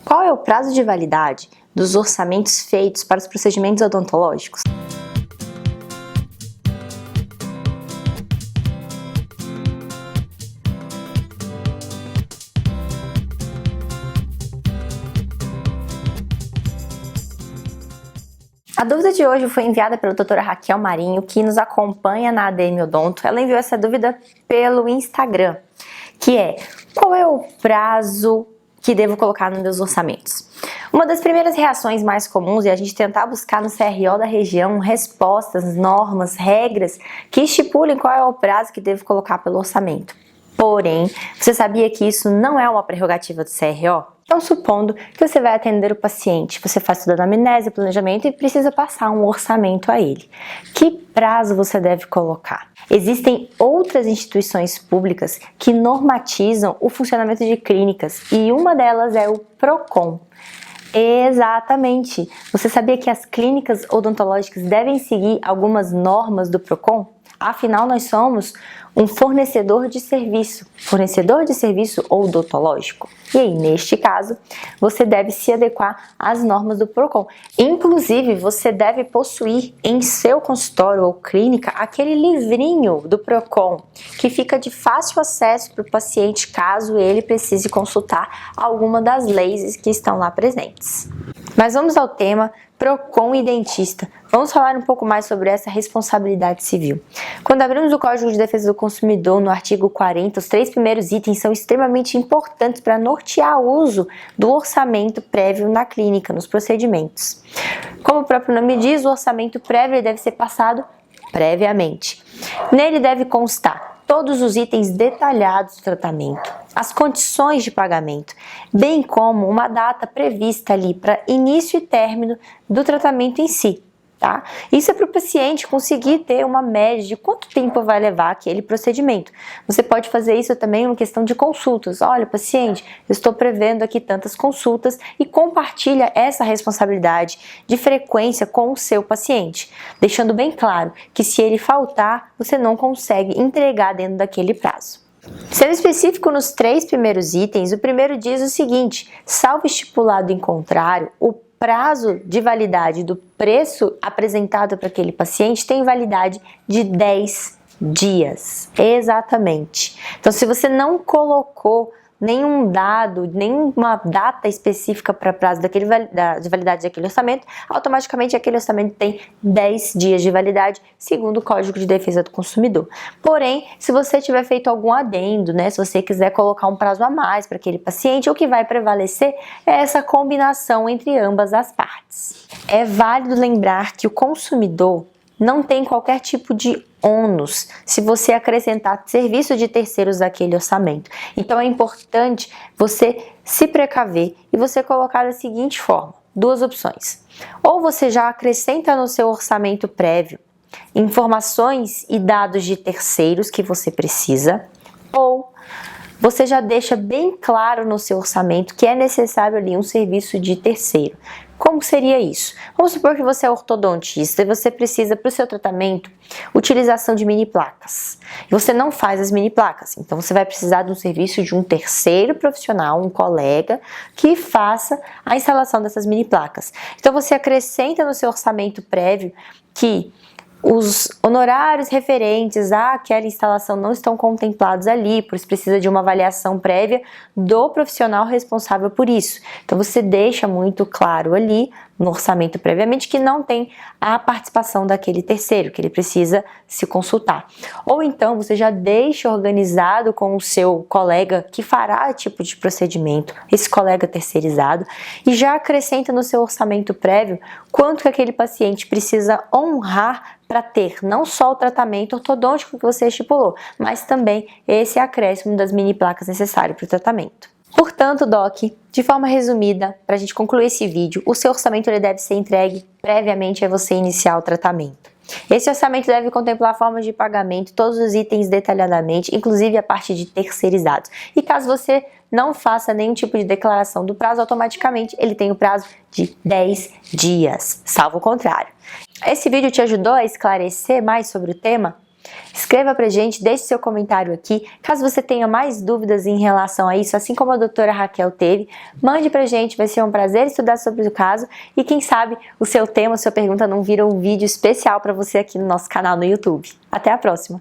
Qual é o prazo de validade dos orçamentos feitos para os procedimentos odontológicos? A dúvida de hoje foi enviada pela doutora Raquel Marinho, que nos acompanha na ADM Odonto. Ela enviou essa dúvida pelo Instagram, que é: qual é o prazo que devo colocar nos meus orçamentos? Uma das primeiras reações mais comuns é a gente tentar buscar no CRO da região respostas, normas, regras que estipulem qual é o prazo que devo colocar pelo orçamento. Porém, você sabia que isso não é uma prerrogativa do CRO? Então, supondo que você vai atender o paciente, você faz toda a anamnese, planejamento e precisa passar um orçamento a ele. Que prazo você deve colocar? Existem outras instituições públicas que normatizam o funcionamento de clínicas e uma delas é o PROCON. Exatamente! Você sabia que as clínicas odontológicas devem seguir algumas normas do PROCON? Afinal, nós somos um fornecedor de serviço odontológico. E aí, neste caso, você deve se adequar às normas do PROCON. Inclusive, você deve possuir em seu consultório ou clínica aquele livrinho do PROCON, que fica de fácil acesso para o paciente caso ele precise consultar alguma das leis que estão lá presentes. Mas vamos ao tema PROCON e dentista. Vamos falar um pouco mais sobre essa responsabilidade civil. Quando abrimos o Código de Defesa do Consumidor, no artigo 40, os 3 primeiros itens são extremamente importantes para nortear o uso do orçamento prévio na clínica, nos procedimentos. Como o próprio nome diz, o orçamento prévio deve ser passado previamente. Nele deve constar todos os itens detalhados do tratamento, as condições de pagamento, bem como uma data prevista ali para início e término do tratamento em si, tá? Isso é para o paciente conseguir ter uma média de quanto tempo vai levar aquele procedimento. Você pode fazer isso também em questão de consultas. Olha, paciente, eu estou prevendo aqui tantas consultas e compartilha essa responsabilidade de frequência com o seu paciente, deixando bem claro que se ele faltar, você não consegue entregar dentro daquele prazo. Sendo específico nos 3 primeiros itens, o primeiro diz o seguinte: salvo estipulado em contrário, o prazo de validade do preço apresentado para aquele paciente tem validade de 10 dias. Exatamente. Então, se você não colocou nenhum dado, nenhuma data específica para prazo de validade daquele orçamento, automaticamente aquele orçamento tem 10 dias de validade, segundo o Código de Defesa do Consumidor. Porém, se você tiver feito algum adendo, né, se você quiser colocar um prazo a mais para aquele paciente, o que vai prevalecer é essa combinação entre ambas as partes. É válido lembrar que o consumidor não tem qualquer tipo de ônus se você acrescentar serviço de terceiros àquele orçamento. Então é importante você se precaver e você colocar da seguinte forma: 2 opções. Ou você já acrescenta no seu orçamento prévio informações e dados de terceiros que você precisa, ou você já deixa bem claro no seu orçamento que é necessário ali um serviço de terceiro. Como seria isso? Vamos supor que você é ortodontista e você precisa para o seu tratamento utilização de mini placas. E você não faz as mini placas, então você vai precisar de um serviço de um terceiro profissional, um colega, que faça a instalação dessas mini placas. Então você acrescenta no seu orçamento prévio que os honorários referentes àquela instalação não estão contemplados ali, por isso precisa de uma avaliação prévia do profissional responsável por isso. Então você deixa muito claro ali no orçamento previamente que não tem a participação daquele terceiro, que ele precisa se consultar. Ou então você já deixa organizado com o seu colega que fará tipo de procedimento, esse colega terceirizado, e já acrescenta no seu orçamento prévio quanto que aquele paciente precisa honrar para ter não só o tratamento ortodôntico que você estipulou, mas também esse acréscimo das mini placas necessário para o tratamento. Portanto, Doc, de forma resumida, para a gente concluir esse vídeo, o seu orçamento ele deve ser entregue previamente a você iniciar o tratamento. Esse orçamento deve contemplar formas de pagamento, todos os itens detalhadamente, inclusive a parte de terceirizados. E caso você não faça nenhum tipo de declaração do prazo, automaticamente ele tem o prazo de 10 dias, salvo o contrário. Esse vídeo te ajudou a esclarecer mais sobre o tema? Escreva pra gente, deixe seu comentário aqui. Caso você tenha mais dúvidas em relação a isso, assim como a doutora Raquel teve, mande pra gente, vai ser um prazer estudar sobre o caso e quem sabe o seu tema, a sua pergunta não vira um vídeo especial para você aqui no nosso canal no YouTube. Até a próxima!